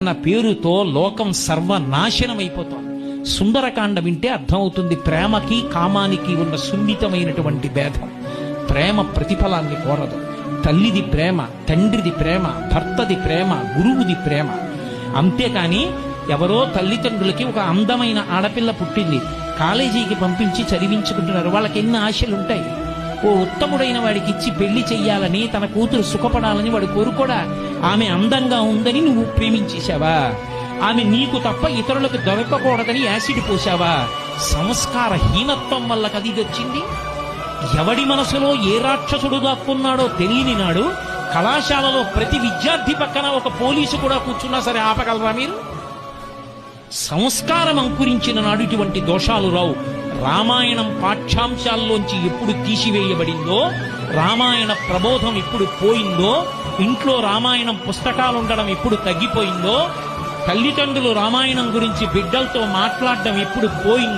అన్న పేరుతో లోకం సర్వనాశనమైపోతోంది. సుందరకాండ వింటే అర్థమవుతుంది ప్రేమకి కామానికి ఉన్న సున్నితమైనటువంటి భేదం. ప్రేమ ప్రతిఫలాన్ని కోరదు. తల్లిది ప్రేమ, తండ్రిది ప్రేమ, భర్తది ప్రేమ, గురువుది ప్రేమ. అంతేకాని ఎవరో తల్లిదండ్రులకి ఒక అందమైన ఆడపిల్ల పుట్టింది, కాలేజీకి పంపించి చదివించుకుంటున్నారు. వాళ్ళకి ఎన్ని ఆశలుంటాయి. ఓ ఉత్తముడైన వాడికి ఇచ్చి పెళ్లి చెయ్యాలని, తన కూతురు సుఖపడాలని వాడు కోరుకోడా? ఆమె అందంగా ఉందని నువ్వు ప్రేమించేశావా? ఆమె నీకు తప్ప ఇతరులకు దొరకకూడదని యాసిడ్ పోసావా? సంస్కార హీనత్వం వల్ల కది వచ్చింది. ఎవడి మనసులో ఏ రాక్షసుడు దాక్కున్నాడో తెలియని నాడు కళాశాలలో ప్రతి విద్యార్థి పక్కన ఒక పోలీసు కూడా కూర్చున్నా సరే ఆపగలరా మీరు? సంస్కారం అంకురించిన నాడు ఇటువంటి దోషాలు రావు. రామాయణం పాఠ్యాంశాల్లోంచి ఎప్పుడు తీసివేయబడిందో, రామాయణ ప్రబోధం ఎప్పుడు పోయిందో, ఇంట్లో రామాయణం పుస్తకాలు ఉండడం ఎప్పుడు తగ్గిపోయిందో, తల్లిదండ్రులు రామాయణం గురించి బిడ్డలతో మాట్లాడడం ఎప్పుడు పోయిందో